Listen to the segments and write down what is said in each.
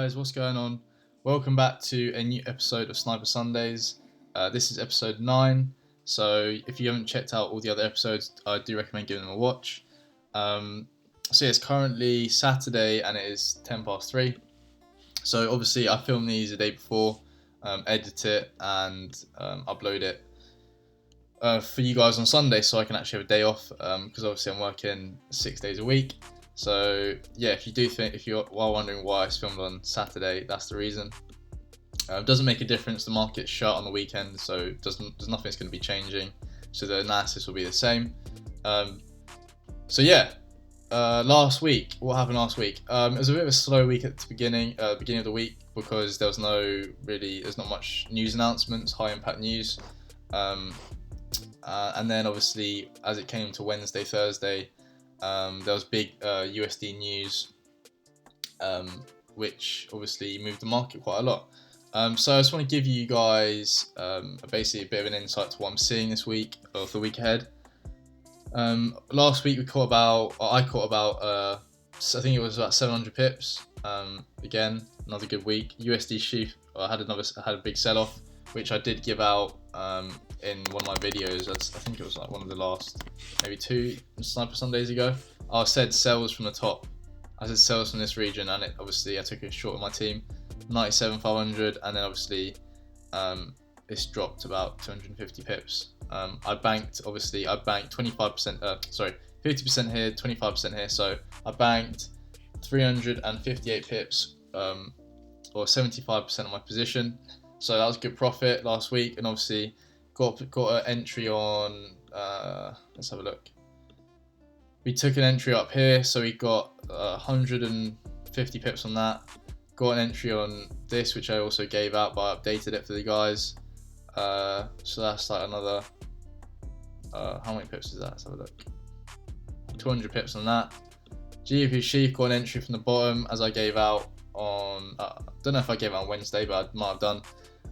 guys, what's going on? Welcome back to a new episode of Sniper Sundays. This is episode 9, so if you haven't checked out all the other episodes, I do recommend giving them a watch. So yeah, it's currently Saturday and it is 10 past 3. So obviously I film these the day before, edit it and upload it for you guys on Sunday so I can actually have a day off, because obviously I'm working 6 days a week. So yeah, if you are wondering why it's filmed on Saturday, that's the reason. It doesn't make a difference. The market's shut on the weekend, so there's nothing that's going to be changing. So the analysis will be the same. So yeah, last week, what happened last week? It was a bit of a slow week at the beginning of the week because there's not much news announcements, high impact news. And then obviously as it came to Wednesday, Thursday, there was big USD news, which obviously moved the market quite a lot. So I just want to give you guys basically a bit of an insight to what I'm seeing this week or for the week ahead. Last week I caught about I think it was about 700 pips. Again, another good week. USD sheaf, I had a big sell-off, which I did give out in one of my videos. I think it was like one of the last, maybe 2 Sniper Sundays ago. I said sells from the top. I said sells from this region, and obviously I took a short of my team, 97,500, and then obviously it's dropped about 250 pips. I banked 25%, 50% here, 25% here. So I banked 358 pips, or 75% of my position. So that was a good profit last week, and obviously got an entry on. Let's have a look. We took an entry up here, so we got 150 pips on that. Got an entry on this, which I also gave out, but I updated it for the guys. So that's like another. How many pips is that? Let's have a look. 200 pips on that. GBP sheaf got an entry from the bottom, as I gave out on. I don't know if I gave out on Wednesday, but I might have done.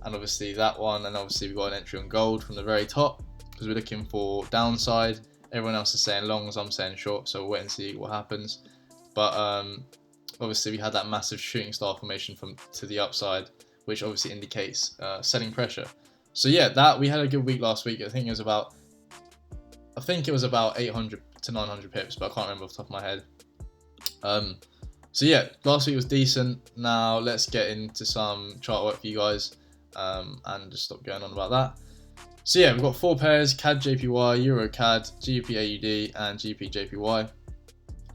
And obviously that one, and obviously we got an entry on gold from the very top because we're looking for downside. Everyone else is saying longs, I'm saying short, so we'll wait and see what happens. But obviously we had that massive shooting star formation to the upside, which obviously indicates selling pressure. So yeah, we had a good week last week. I think it was about 800 to 900 pips, but I can't remember off the top of my head. So yeah, last week was decent. Now let's get into some chart work for you guys. And just stop going on about that. So yeah, we've got 4 pairs: CADJPY, EURCAD, GBPAUD, and GBPJPY.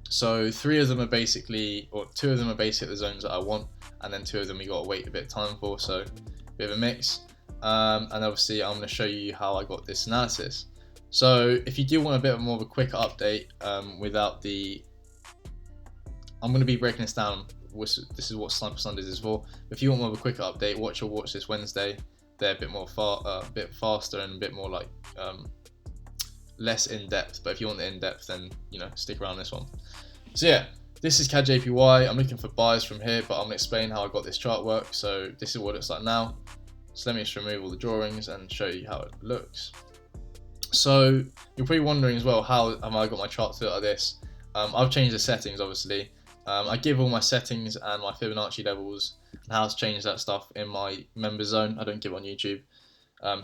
So 2 of them are basically the zones that I want, and then 2 of them we got to wait a bit of time for. So a bit of a mix. And obviously I'm going to show you how I got this analysis. So if you do want a bit more of a quicker update, I'm going to be breaking this down. This is what Sniper Sundays is for. If you want more of a quicker update, watch this Wednesday. They're a bit more bit faster and a bit more like less in depth. But if you want the in depth, then stick around this one. So yeah, this is CADJPY. I'm looking for buys from here, but I'm gonna explain how I got this chart work. So this is what it looks like now. So let me just remove all the drawings and show you how it looks. So you're probably wondering as well, how have I got my chart to look like this? I've changed the settings, obviously. I give all my settings and my Fibonacci levels and how to change that stuff in my member zone. I don't give it on YouTube.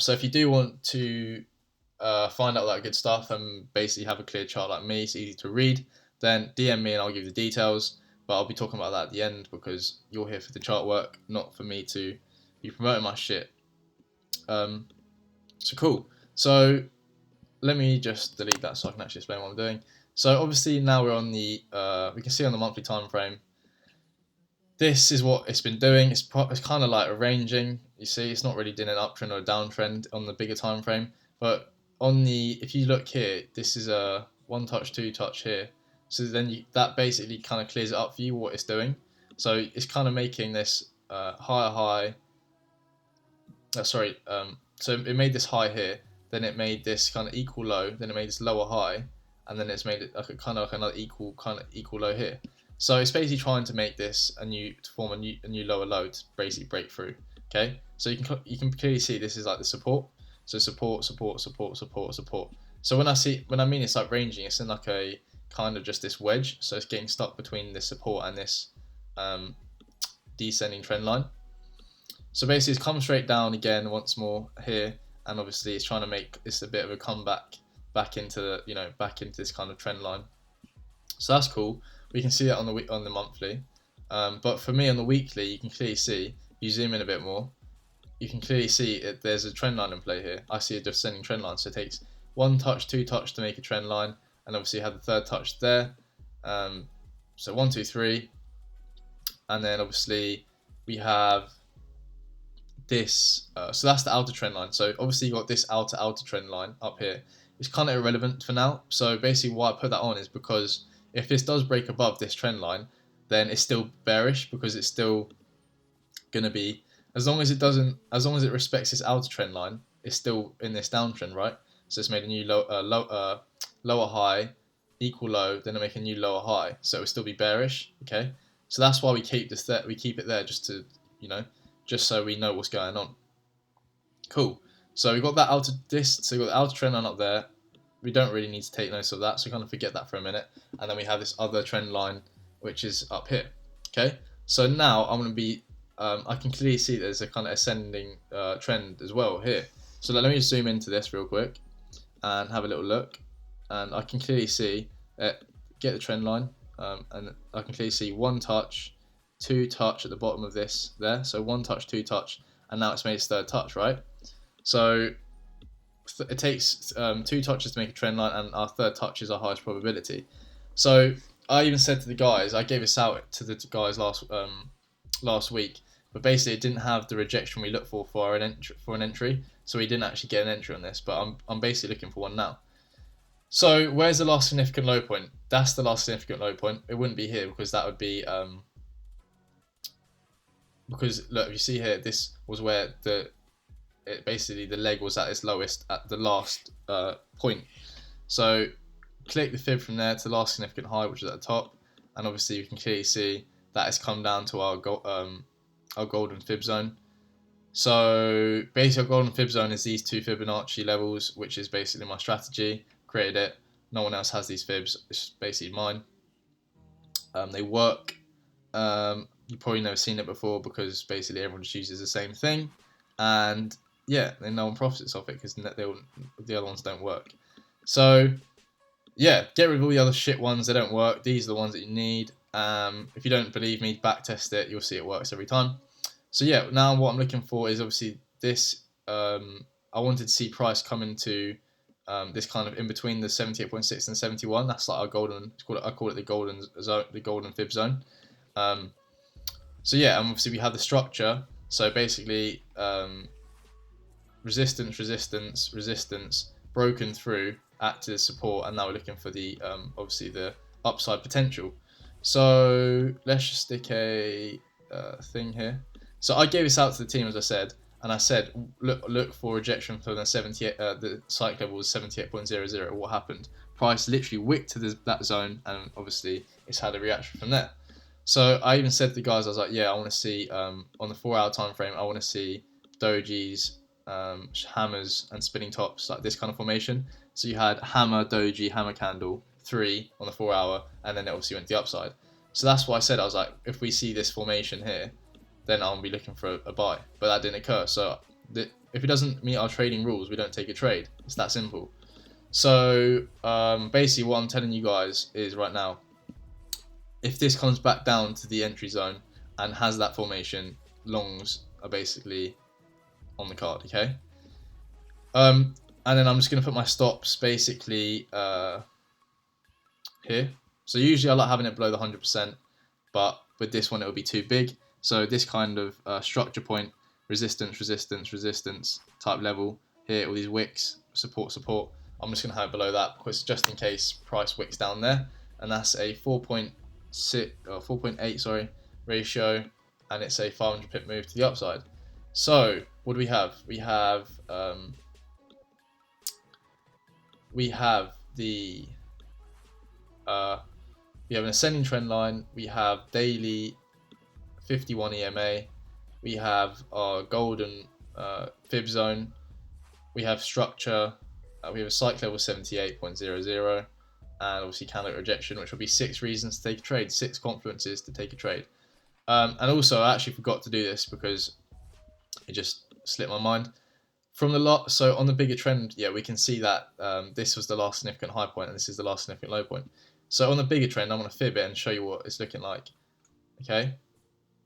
So if you do want to find out that good stuff and basically have a clear chart like me, it's easy to read, then DM me and I'll give you the details. But I'll be talking about that at the end because you're here for the chart work, not for me to be promoting my shit. So cool. So let me just delete that so I can actually explain what I'm doing. So obviously now we're on the, we can see on the monthly time frame, this is what it's been doing. It's kind of like arranging. You see, it's not really doing an uptrend or a downtrend on the bigger time frame. But if you look here, this is a 1 touch, 2 touch here. So then that basically kind of clears it up for you what it's doing. So it's kind of making this higher high. So it made this high here. Then it made this kind of equal low. Then it made this lower high. And then it's made it like another equal low here. So it's basically trying to make this a new lower low to basically break through. Okay, so you can clearly see this is like the support. So support. So when I mean it's like ranging, it's in like a kind of just this wedge. So it's getting stuck between this support and this descending trend line. So basically it's come straight down again once more here, and obviously it's trying to make this a bit of a comeback back into the, back into this kind of trend line. So that's cool. We can see that on the monthly, but for me on the weekly, you can clearly see. You zoom in a bit more, you can clearly see there's a trend line in play here. I see a descending trend line, so it takes 1 touch, 2 touch to make a trend line, and obviously you have the third touch there. So 1, 2, 3, and then obviously we have this. So that's the outer trend line. So obviously you got this outer trend line up here. It's kind of irrelevant for now. So basically why I put that on is because if this does break above this trend line, then it's still bearish, because it's still gonna be, as long as it respects this outer trend line, it's still in this downtrend, right? So it's made a new lower high, equal low, then I make a new lower high, so it will still be bearish. Okay, so that's why we keep this there. We keep it there just to, just so we know what's going on. Cool. So we got that outer so we got the outer trend line up there. We don't really need to take notice of that, so kind of forget that for a minute. And then we have this other trend line, which is up here. Okay, so now I'm going to be, I can clearly see there's a kind of ascending trend as well here. So let me just zoom into this real quick and have a little look, and I can clearly see get the trend line, and I can clearly see 1 touch, 2 touch at the bottom of this there. So 1 touch, 2 touch, and now it's made its third touch, right? So it takes 2 touches to make a trend line, and our third touch is our highest probability. So I even said to the guys, I gave this out to the guys last week, but basically it didn't have the rejection we look for an entry, so we didn't actually get an entry on this. But I'm basically looking for one now. So where's the last significant low point? That's the last significant low point. It wouldn't be here, because that would be because look, if you see here, this was where basically the leg was at its lowest at the last point. So click the fib from there to the last significant high, which is at the top, and obviously you can clearly see that it's come down to our golden fib zone. So basically our golden fib zone is these 2 Fibonacci levels, which is basically my strategy. Created it. No one else has these fibs. It's basically mine. They work. You've probably never seen it before, because basically everyone just uses the same thing, and yeah, then no one profits off it, because the other ones don't work. So yeah, get rid of all the other shit ones. They don't work. These are the ones that you need. If you don't believe me, back test it. You'll see it works every time. So yeah, now what I'm looking for is obviously this. I wanted to see price come into this kind of in between the 78.6 and 71. That's like our golden. I call it the golden zone, the golden fib zone. So yeah, and obviously we have the structure. So basically, resistance, resistance, resistance, broken through, acted as support, and now we're looking for the obviously the upside potential. So let's just stick a thing here. So I gave this out to the team, as I said, and I said look for rejection for the 78. The cycle level was 78.00. What happened? Price literally wicked to that zone, and obviously it's had a reaction from there. So I even said to the guys, I was like, yeah, I want to see on the 4-hour time frame, I want to see dojis, hammers, and spinning tops, like this kind of formation. So you had hammer, doji, hammer candle, 3 on the 4-hour, and then it obviously went to the upside. So that's why I said, I was like, if we see this formation here, then I'll be looking for a buy. But that didn't occur. So if it doesn't meet our trading rules, we don't take a trade. It's that simple. So basically what I'm telling you guys is right now, if this comes back down to the entry zone and has that formation, longs are basically on the card, okay? And then I'm just going to put my stops basically here. So usually I like having it below the 100%, but with this one it will be too big. So this kind of structure point, resistance, resistance, resistance type level here, all these wicks, support, support, I'm just going to have it below that, because just in case price wicks down there. And that's a 4.8 sorry ratio, and it's a 500 pip move to the upside. So what do we have? We have the we have an ascending trend line, we have daily 51 EMA, we have our golden fib zone, we have structure, we have a cycle level 78.00, and obviously candidate rejection, which will be 6 reasons to take a trade, 6 confluences to take a trade. And also, I actually forgot to do this because it just slipped my mind. From the lot, so on the bigger trend, yeah, we can see that this was the last significant high point and this is the last significant low point. So on the bigger trend, I'm going to fib it and show you what it's looking like. Okay,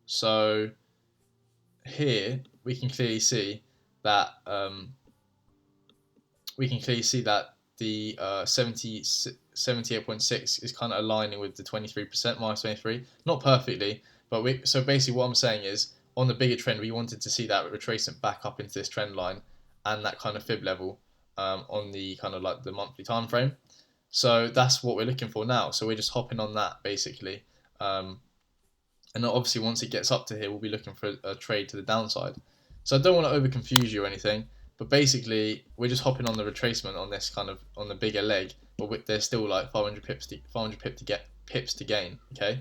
so here we can clearly see that the 78.6 is kind of aligning with the 23%, minus 23, not perfectly, but so basically what I'm saying is on the bigger trend we wanted to see that retracement back up into this trend line and that kind of fib level on the kind of like the monthly time frame. So that's what we're looking for now. So we're just hopping on that basically. And obviously once it gets up to here, we'll be looking for a trade to the downside. So I don't want to over confuse you or anything, but basically we're just hopping on the retracement on this kind of on the bigger leg, but there's still like 500 pips to gain. Okay,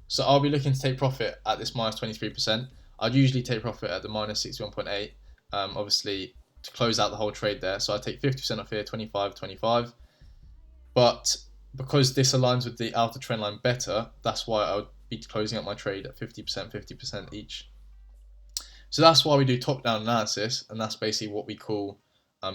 so I'll be looking to take profit at this minus 23%. I'd usually take profit at the minus 61.8. Obviously to close out the whole trade there. So I take 50% off here, 25. But because this aligns with the outer trend line better, that's why I would be closing up my trade at 50% each. So that's why we do top-down analysis, and that's basically what we call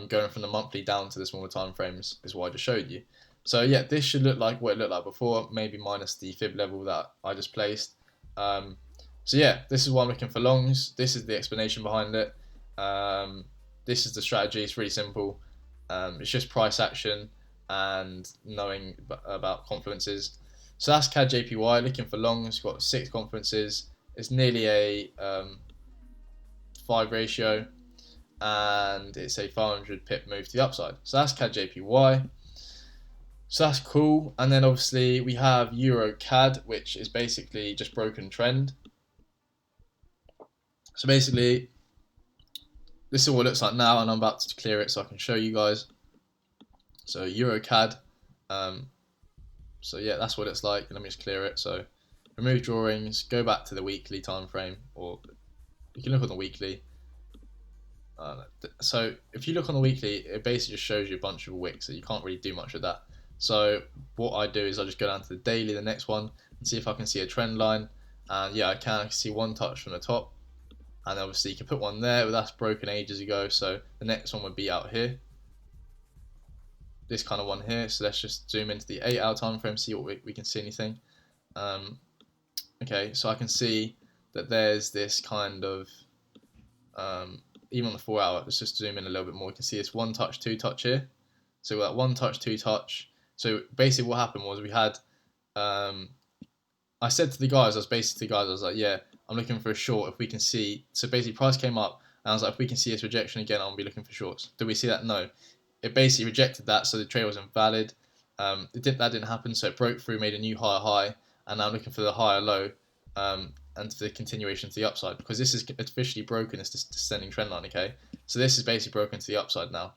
going from the monthly down to the smaller time frames, is what I just showed you. So yeah, this should look like what it looked like before, maybe minus the fib level that I just placed. So yeah, this is why I'm looking for longs. This is the explanation behind it. This is the strategy. It's really simple. It's just price action and knowing about confluences. So that's CADJPY, looking for longs, got 6 confluences. It's nearly a 5 ratio, and it's a 500 pip move to the upside. So that's CADJPY. So that's cool. And then obviously we have EURCAD, which is basically just broken trend. So basically, this is what it looks like now, and I'm about to clear it so I can show you guys. So EURCAD. So yeah, that's what it's like. Let me just clear it. So remove drawings, go back to the weekly time frame, or you can look on the weekly. So if you look on the weekly, it basically just shows you a bunch of wicks, so you can't really do much with that. So what I do is I just go down to the daily, the next one, and see if I can see a trend line. And yeah, I can see one touch from the top, and obviously you can put one there, but that's broken ages ago. So the next one would be out here, this kind of one here. So let's just zoom into the 8-hour time frame, see what we can see anything. Okay, so I can see that there's this kind of even on the 4-hour, let's just zoom in a little bit more. We can see this 1 touch, 2 touch here. So that 1 touch, 2 touch. So basically what happened was we had I said to the guys, I was like, yeah, I'm looking for a short if we can see. So basically price came up and I was like, if we can see this rejection again, I'll be looking for shorts. Did we see that? No. It basically rejected that, so the trade was invalid. That didn't happen, so it broke through, made a new higher high, and now I'm looking for the higher low and for the continuation to the upside, because this is officially broken. It's this descending trend line. Okay, so this is basically broken to the upside now,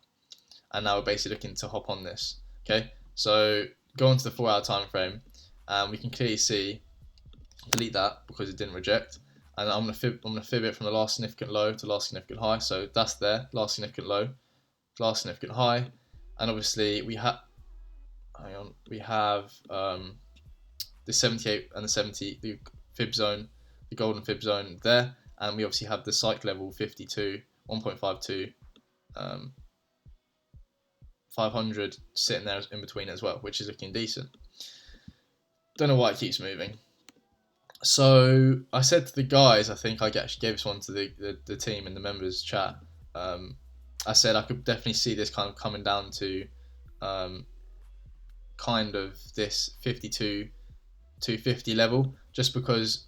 and now we're basically looking to hop on this. Okay, so go on to the 4-hour time frame, and we can clearly see. Delete that because it didn't reject, and I'm gonna fib it from the last significant low to last significant high. So that's there, last significant low, last significant high, and obviously we have the 78 and the 70, the fib zone, the golden fib zone there, and we obviously have the cycle level 52, 1.52, 500 sitting there in between as well, which is looking decent. Don't know why it keeps moving. So I said to the guys, I think I actually gave this one to the team in the members chat. I said I could definitely see this kind of coming down to kind of this 52 to 50 level, just because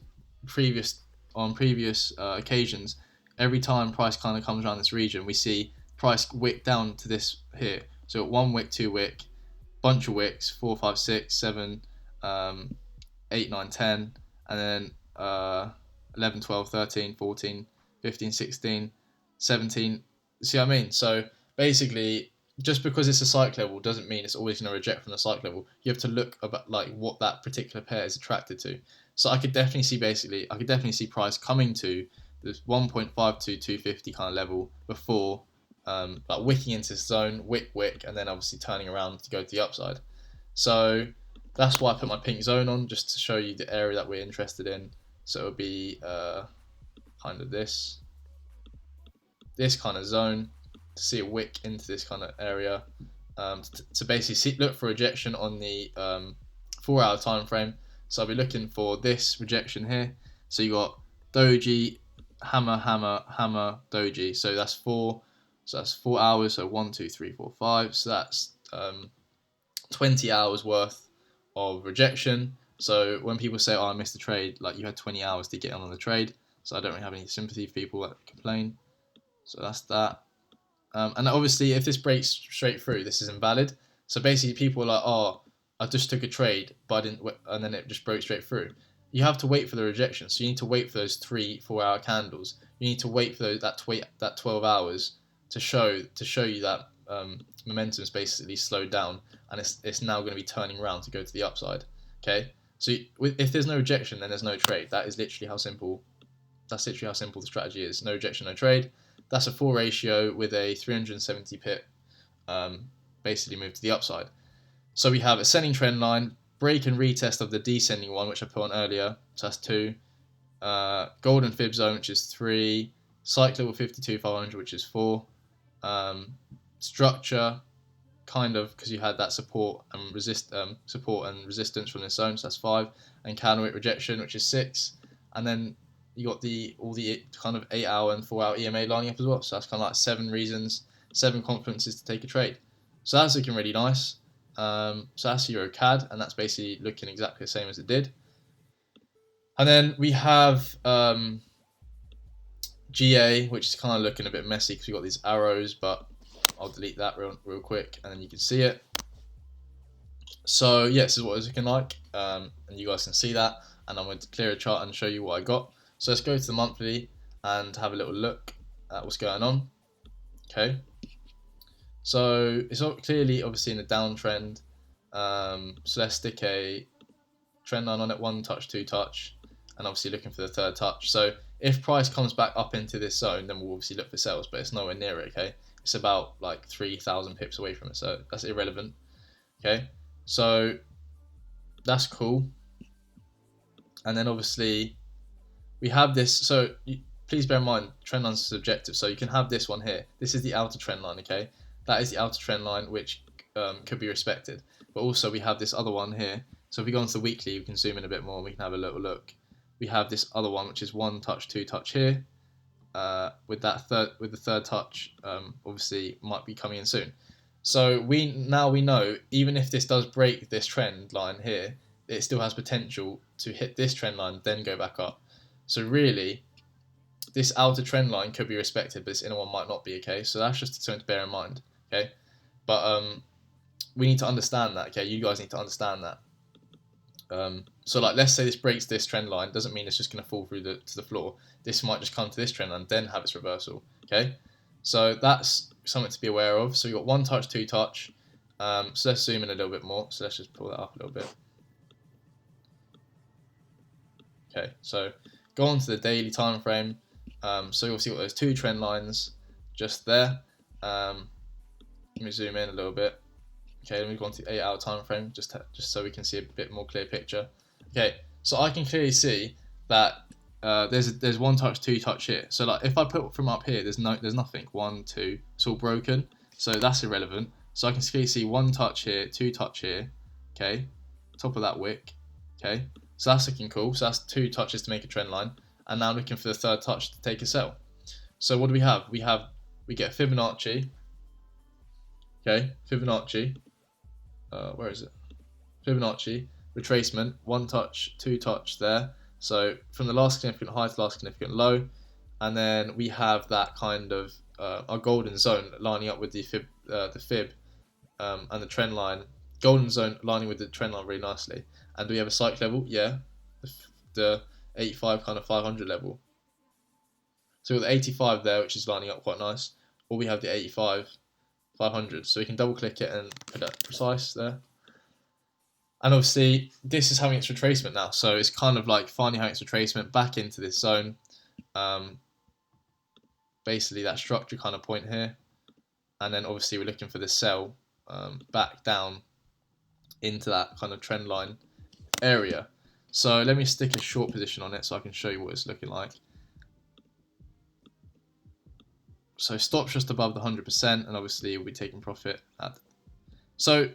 on previous occasions, every time price kind of comes around this region, we see price wick down to this here. So 1 wick, 2 wick, bunch of wicks, 4, 5, 6, 7, 8, 9, 10, and then 11, 12, 13, 14, 15, 16, 17. See what I mean? So basically, just because it's a cycle level doesn't mean it's always going to reject from the cycle level. You have to look about like what that particular pair is attracted to. So I could definitely see price coming to this 1.5 to 250 kind of level before like wicking into this zone, wick, and then obviously turning around to go to the upside. So that's why I put my pink zone on, just to show you the area that we're interested in. So it'll be kind of this kind of zone to see a wick into this kind of area, to basically look for rejection on the 4-hour time frame. So I'll be looking for this rejection here. So you got doji, hammer, hammer, hammer, doji. So that's 4. So that's 4 hours. So 1, 2, 3, 4, 5. So that's 20 hours worth of rejection. So when people say, "Oh, I missed the trade," like, you had 20 hours to get on the trade. So I don't really have any sympathy for people that complain. So that's that. And obviously, if this breaks straight through, this is invalid. So basically, people are like, "Oh, I just took a trade, but I didn't," and then it just broke straight through. You have to wait for the rejection. So you need to wait for those 3-4 hour candles. You need to wait for that 12 hours to show you that momentum is basically slowed down, and it's now going to be turning around to go to the upside. Okay. So if there's no rejection, then there's no trade. That is literally how simple. That's literally how simple the strategy is. No rejection, no trade. That's a 4 ratio with a 370 pip, basically move to the upside. So we have ascending trend line, break and retest of the descending one, which I put on earlier. So that's 2. Golden fib zone, which is 3. Cycle level 52,500, which is 4. Structure, kind of, because you had that support and resistance from this zone, so that's 5. And candlewick rejection, which is 6. And then you got all the kind of 8-hour and 4-hour EMA lining up as well. So that's kind of like 7 reasons, 7 confidences to take a trade. So that's looking really nice. So that's EURCAD, and that's basically looking exactly the same as it did. And then we have GA, which is kind of looking a bit messy because we've got these arrows, but I'll delete that real quick, and then you can see it. So yeah, this is what it's looking like, and you guys can see that. And I'm going to clear a chart and show you what I got. So let's go to the monthly and have a little look at what's going on. Okay. So it's clearly, obviously, in a downtrend. So let's stick a trend line on it, 1 touch, 2 touch, and obviously looking for the 3rd touch. So if price comes back up into this zone, then we'll obviously look for sales, but it's nowhere near it. Okay, it's about like 3,000 pips away from it, so that's irrelevant. Okay, so that's cool. And then obviously we have this. So please bear in mind, trend lines are subjective. So you can have this one here. This is the outer trend line. Okay, that is the outer trend line, which could be respected. But also we have this other one here. So if we go on to the weekly, we can zoom in a bit more and we can have a little look. We have this other one, which is 1 touch, 2 touch here. With the 3rd touch, obviously might be coming in soon. So we know, even if this does break this trend line here, it still has potential to hit this trend line, then go back up. So really, this outer trend line could be respected, but this inner one might not be. Okay, so that's just something to bear in mind. Okay, but we need to understand that. Okay, you guys need to understand that. So like, let's say this breaks this trend line, doesn't mean it's just going to fall through to the floor. This might just come to this trend line, then have its reversal. Okay, so that's something to be aware of. So you got 1 touch, 2 touch. So let's zoom in a little bit more. So let's just pull that up a little bit. Okay, so go on to the daily time frame. So you'll see got those 2 trend lines just there. Let me zoom in a little bit. Okay, then we've gone to the 8-hour time frame just so we can see a bit more clear picture. Okay, so I can clearly see that there's 1 touch, 2 touch here. So like, if I put from up here, there's nothing. 1, 2, it's all broken. So that's irrelevant. So I can clearly see 1 touch here, 2 touch here. Okay, top of that wick. Okay, so that's looking cool. So that's 2 touches to make a trend line, and now I'm looking for the 3rd touch to take a sell. So what do we have? We get Fibonacci. Okay, Fibonacci. Where is it? Fibonacci retracement, 1 touch, 2 touch there. So from the last significant high to the last significant low, and then we have that kind of our golden zone lining up with the fib and the trend line. Golden zone lining with the trend line really nicely. And do we have a cycle level? Yeah, the 85 kind of 500 level. So we've got the 85 there, which is lining up quite nice. Or we have the 85 500. So we can double click it and put that precise there. And obviously this is having its retracement now. So it's kind of like finally having its retracement back into this zone. Basically that structure kind of point here. And then obviously we're looking for the sell back down into that kind of trend line area. So let me stick a short position on it so I can show you what it's looking like. So stop's just above the 100%, and obviously we'll be taking profit at. So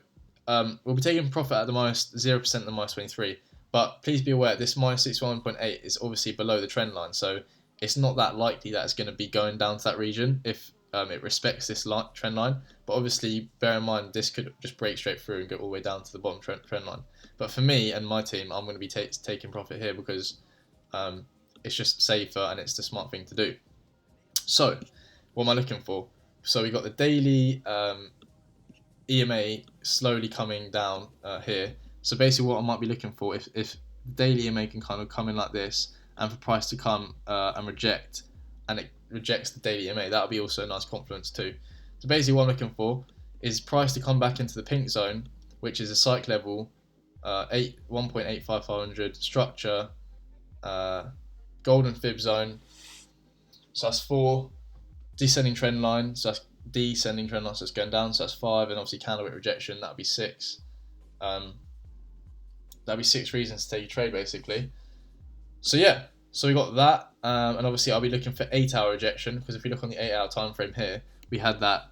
we'll be taking profit at the minus 0% and the minus 23. But please be aware, this minus 61.8 is obviously below the trend line, so it's not that likely that it's going to be going down to that region if it respects this trend line. But obviously, bear in mind, this could just break straight through and go all the way down to the bottom trend line. But for me and my team, I'm going to be taking profit here because it's just safer and it's the smart thing to do. So, what am I looking for? So we got the daily EMA slowly coming down here. So basically what I might be looking for, if the daily EMA can kind of come in like this, and for price to come and reject, and it rejects the daily EMA, that'll be also a nice confluence too. So basically what I'm looking for is price to come back into the pink zone, which is a psych level, 1.85500 structure, golden fib zone. So that's 4, descending trend line, so that's descending trend line, so it's going down, so that's 5, and obviously candlewick rejection, that'll be 6. That'd be 6 reasons to take a trade basically. So yeah, so we got that, and obviously I'll be looking for 8-hour rejection, because if we look on the 8-hour time frame here, we had that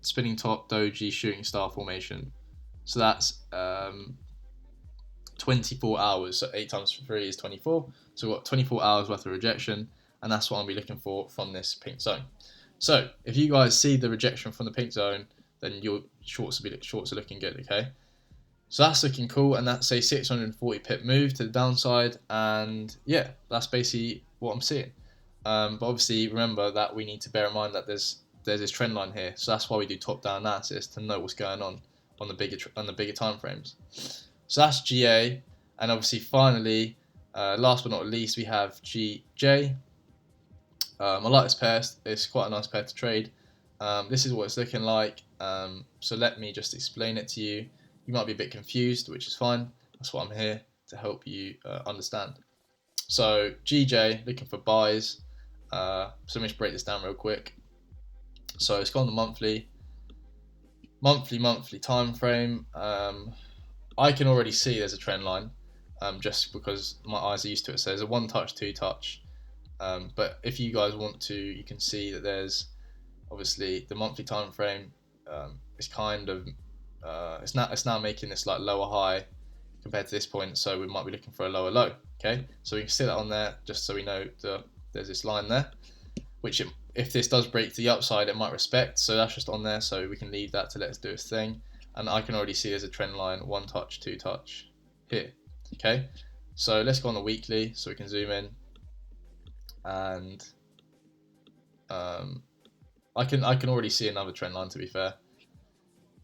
spinning top doji shooting star formation. So that's 24 hours. So 8 times 3 is 24. So we've got 24 hours worth of rejection, and that's what I'll be looking for from this pink zone. So if you guys see the rejection from the pink zone, then your shorts are looking good. Okay. So that's looking cool, and that's a 640 pip move to the downside, and yeah, that's basically what I'm seeing. But obviously, remember that we need to bear in mind that there's this trend line here, so that's why we do top-down analysis to know what's going on the bigger time frames. So that's GA, and obviously, finally, last but not least, we have GJ. I like this pair; it's quite a nice pair to trade. This is what it's looking like. So let me just explain it to you. You might be a bit confused, which is fine. That's why I'm here, to help you understand. So GJ, looking for buys. So let me just break this down real quick. So it's got the monthly time frame. I can already see there's a trend line, just because my eyes are used to it. So there's a 1 touch, 2 touch. But if you guys want to, you can see that there's obviously the monthly time frame is kind of it's now making this like lower high compared to this point, so we might be looking for a lower low. Okay, so we can see that on there just so we know there's this line there, which if this does break to the upside, it might respect. So that's just on there, so we can leave that to let it do its thing. And I can already see there's a trend line, 1 touch, 2 touch here. Okay, so let's go on the weekly so we can zoom in, and I can already see another trend line, to be fair.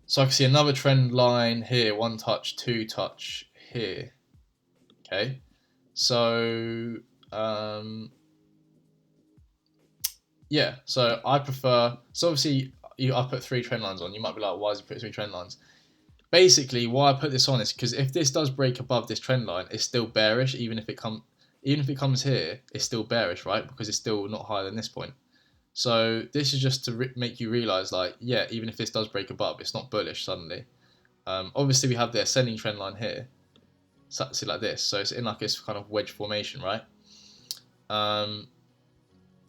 So I can see another trend line here, 1 touch, 2 touch here. Okay, so yeah, so I prefer. So obviously, I put 3 trend lines on. You might be like, why does he put 3 trend lines? Basically, why I put this on is because if this does break above this trend line, it's still bearish. Even if it comes here, it's still bearish, right? Because it's still not higher than this point. So this is just to make you realize, like, yeah, even if this does break above, it's not bullish suddenly. Obviously, we have the ascending trend line here, so see like this. So it's in like this kind of wedge formation, right?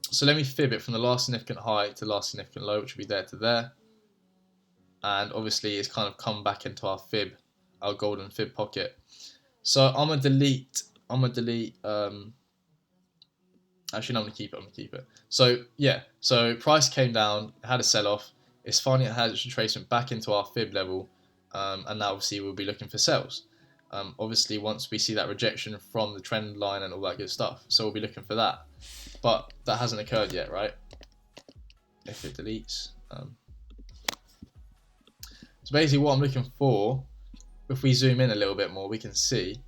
So let me fib it from the last significant high to last significant low, which will be there to there. And obviously, it's kind of come back into our fib, our golden fib pocket. So I'm gonna delete. Actually, no, I'm gonna keep it. So yeah, so price came down, had a sell-off. It's finally had its retracement back into our fib level, and now obviously we'll be looking for sells. Obviously, once we see that rejection from the trend line and all that good stuff, so we'll be looking for that. But that hasn't occurred yet, right? If it deletes. So basically, what I'm looking for, if we zoom in a little bit more, we can see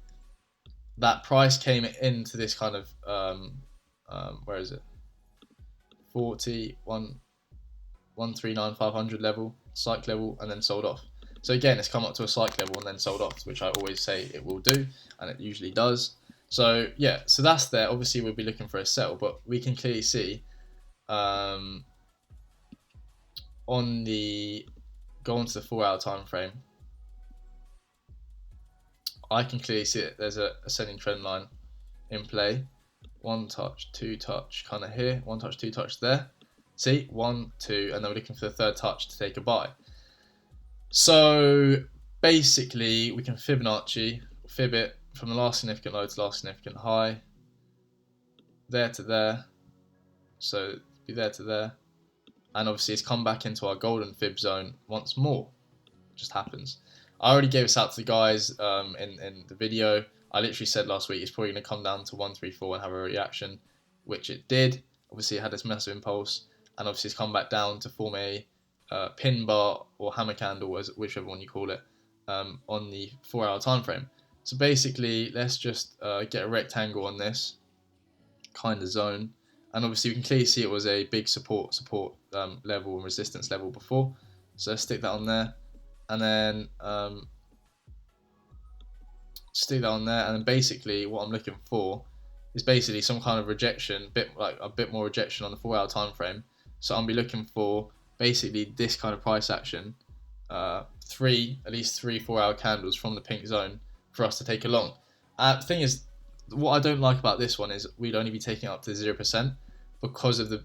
that price came into this kind of where is it? 139,500 level, psych level, and then sold off. So again, it's come up to a psych level and then sold off, which I always say it will do, and it usually does. So yeah, so that's there. Obviously, we'll be looking for a sell, but we can clearly see on the go on to the 4-hour time frame. I can clearly see it. There's a ascending trend line in play. 1 touch, 2 touch, kind of here. 1 touch, 2 touch there. See, 1, 2, and then we're looking for the third touch to take a buy. So basically, we can Fibonacci, fib it from the last significant low to last significant high, there to there. So be there to there, and obviously it's come back into our golden fib zone once more. It just happens. I already gave this out to the guys in the video. I literally said last week it's probably going to come down to 134 and have a reaction, which it did. Obviously it had this massive impulse, and obviously it's come back down to form a pin bar or hammer candle, as whichever one you call it, on the 4-hour time frame. So basically, let's just get a rectangle on this kind of zone, and obviously we can clearly see it was a big support level and resistance level before. So let's stick that on there, and then stick that on there, and then basically what I'm looking for is basically some kind of rejection, a bit more rejection on the 4-hour time frame. So I'll be looking for basically this kind of price action, at least three 4-hour candles from the pink zone for us to take along. The thing is, what I don't like about this one is we'd only be taking it up to 0% because of the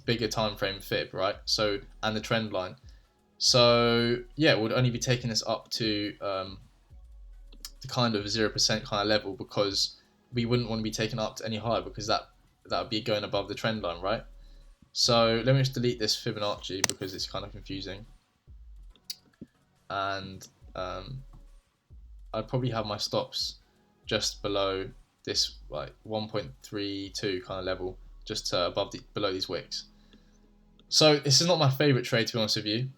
bigger time frame fib, right? So, and the trend line. So yeah, we'd only be taking this up to the kind of 0% kind of level, because we wouldn't want to be taken up to any higher, because that would be going above the trend line, right? So let me just delete this Fibonacci because it's kind of confusing, and I'd probably have my stops just below this, like 1.32 kind of level, just below these wicks. So this is not my favorite trade, to be honest with you.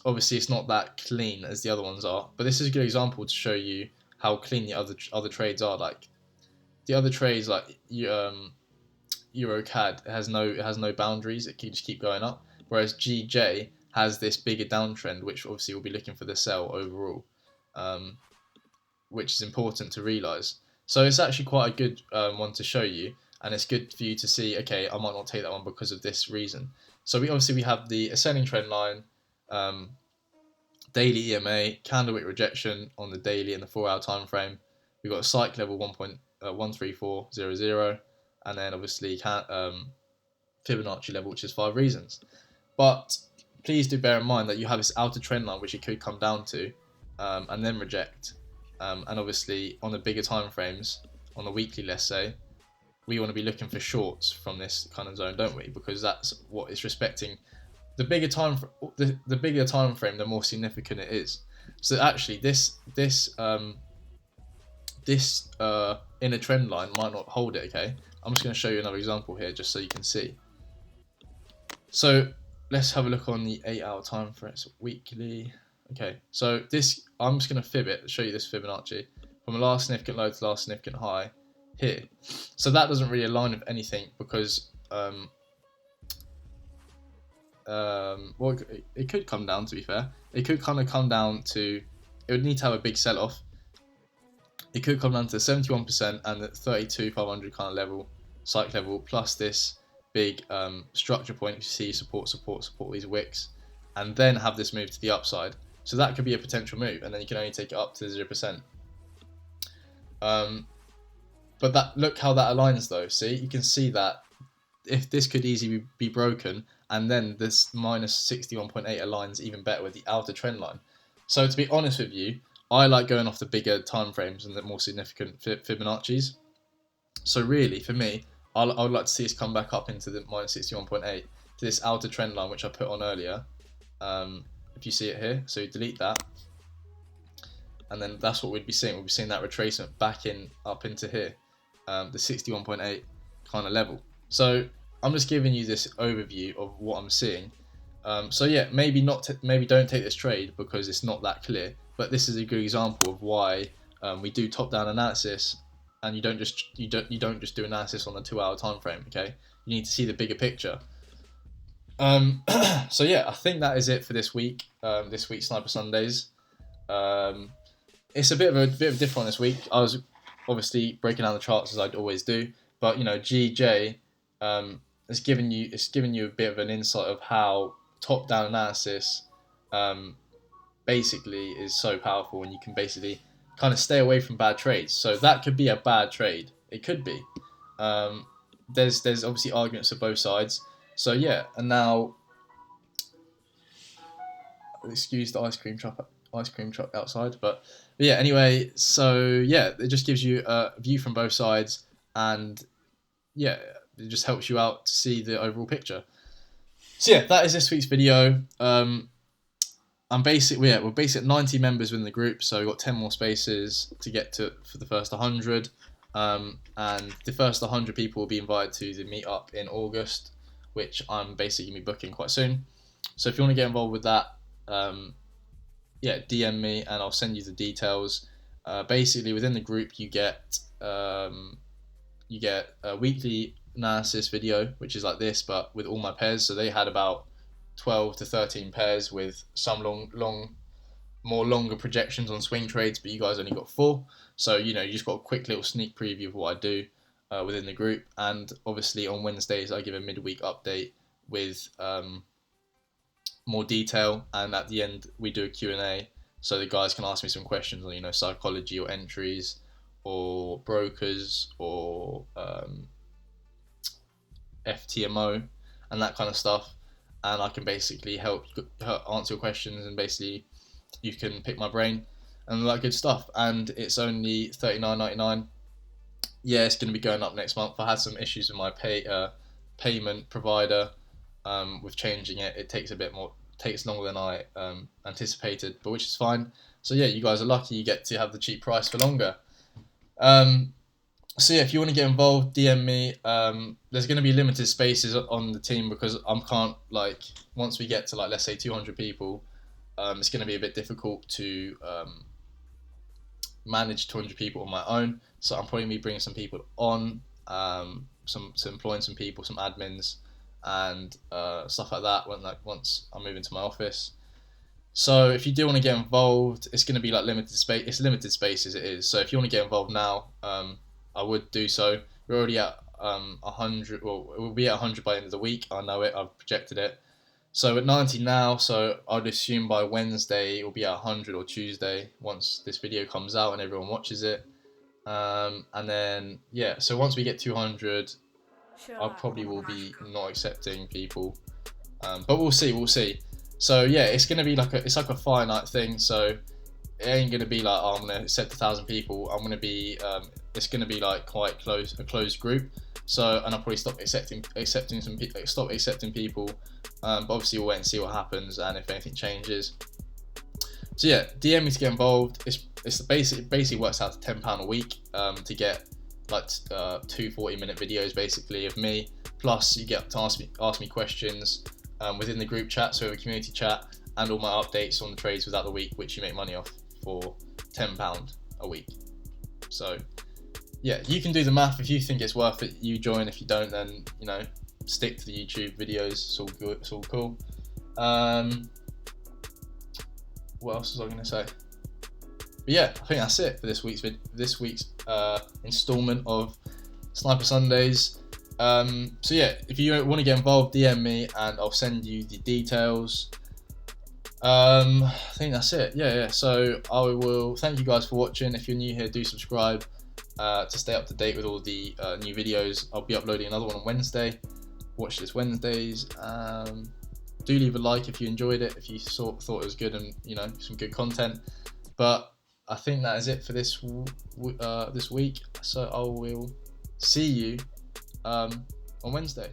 Obviously it's not that clean as the other ones are, but this is a good example to show you how clean the other trades are. Like the other trades, like EURCAD, it has no boundaries. It can just keep going up, whereas GJ has this bigger downtrend, which obviously will be looking for the sell overall, which is important to realize. So it's actually quite a good one to show you, and it's good for you to see, okay, I might not take that one because of this reason. So we have the ascending trend line, daily EMA, candlewick rejection on the daily and the 4-hour time frame. We've got a psych level 1.13400, and then obviously Fibonacci level, which is 5 reasons. But please do bear in mind that you have this outer trend line which it could come down to, and then reject. And obviously on the bigger time frames, on the weekly, let's say, we want to be looking for shorts from this kind of zone, don't we? Because that's what it's respecting. The bigger time frame, the more significant it is. So actually, this inner trend line might not hold it. Okay, I'm just going to show you another example here, just so you can see. So let's have a look on the 8-hour time frame, so weekly. Okay, so this, I'm just going to fib it, show you this Fibonacci from the last significant low to last significant high here. So that doesn't really align with anything, because well, it could come down, to be fair. It could kind of come down to, it would need to have a big sell-off. It could come down to 71% and the 32,500 kind of level, psych level, plus this big structure point. You see support these wicks, and then have this move to the upside. So that could be a potential move, and then you can only take it up to 0%. But look how that aligns though. See, you can see that if this could easily be broken, and then this minus 61.8 aligns even better with the outer trend line. So to be honest with you, I like going off the bigger time frames and the more significant Fibonacci's. So really, for me, I would like to see us come back up into the minus 61.8 to this outer trend line, which I put on earlier. If you see it here, so you delete that, and then that's what we'd be seeing. We'd be seeing that retracement back up into here, the 61.8 kind of level. So I'm just giving you this overview of what I'm seeing. So yeah, maybe don't take this trade because it's not that clear. But this is a good example of why we do top-down analysis, and you don't just do analysis on the 2-hour time frame. Okay, you need to see the bigger picture. So yeah, I think that is it for this week. This week's Sniper Sundays. It's a bit of a different one this week. I was obviously breaking down the charts as I'd always do, but you know, GJ it's given you a bit of an insight of how top-down analysis basically is so powerful, and you can basically kind of stay away from bad trades. So that could be a bad trade. It could be. There's obviously arguments for both sides. So yeah, and now excuse the ice cream truck outside, but yeah. Anyway, so yeah, it just gives you a view from both sides, and yeah, it just helps you out to see the overall picture. So yeah, that is this week's video. We're basically at 90 members within the group, so we've got 10 more spaces to get to for the first 100. And the first 100 people will be invited to the meetup in August, which I'm basically going to be booking quite soon. So if you want to get involved with that, yeah, DM me and I'll send you the details. Basically, within the group, you get a weekly analysis video, which is like this, but with all my pairs. So they had about 12 to 13 pairs with some more longer projections on swing trades, but you guys only got 4. So you just got a quick little sneak preview of what I do within the group. And obviously on Wednesdays I give a midweek update with more detail, and at the end we do a Q&A, so the guys can ask me some questions on psychology or entries or brokers or FTMO and that kind of stuff, and I can basically help answer your questions, and basically you can pick my brain and all that good stuff. And it's only $39.99. Yeah, it's going to be going up next month. I had some issues with my payment provider with changing it. It takes longer than I anticipated, but which is fine. So yeah, you guys are lucky you get to have the cheap price for longer. So yeah, if you want to get involved, DM me. There's going to be limited spaces on the team because once we get to let's say 200 people, it's going to be a bit difficult to manage 200 people on my own. So I'm probably going to be bringing some people on, employing some people, some admins, and stuff like that once I move into my office. So if you do want to get involved, it's going to be limited space. It's limited space as it is. So if you want to get involved now, I would do so. We're already at 100. Well, we'll be at 100 by the end of the week. I know it. I've projected it. So at 90 now. So I'd assume by Wednesday it will be at 100, or Tuesday once this video comes out and everyone watches it. And then yeah. So once we get 200, I probably will be not accepting people. But we'll see. We'll see. So yeah, it's gonna be it's like a finite thing. So it ain't gonna be I'm gonna accept 1,000 people. I'm gonna be it's gonna be quite a closed group. So, and I'll probably stop accepting people. But obviously we'll wait and see what happens and if anything changes. So yeah, DM me to get involved. It basically works out to £10 a week to get 2 40-minute videos basically of me. Plus you get to ask me questions within the group chat, so we have a community chat, and all my updates on the trades without the week, which you make money off for £10 a week. So yeah, you can do the math. If you think it's worth it, you join. If you don't, then stick to the YouTube videos. It's all good. It's all cool. What else was I going to say? But yeah, I think that's it for this week's installment of Sniper Sundays. So yeah, if you want to get involved, DM me and I'll send you the details. I think that's it. Yeah. So I will thank you guys for watching. If you're new here, do subscribe to stay up to date with all the new videos. I'll be uploading another one on Wednesday. Watchlist Wednesdays. Do leave a like if you enjoyed it, if you thought it was good and some good content. But I think that is it for this week. So I will see you on Wednesday.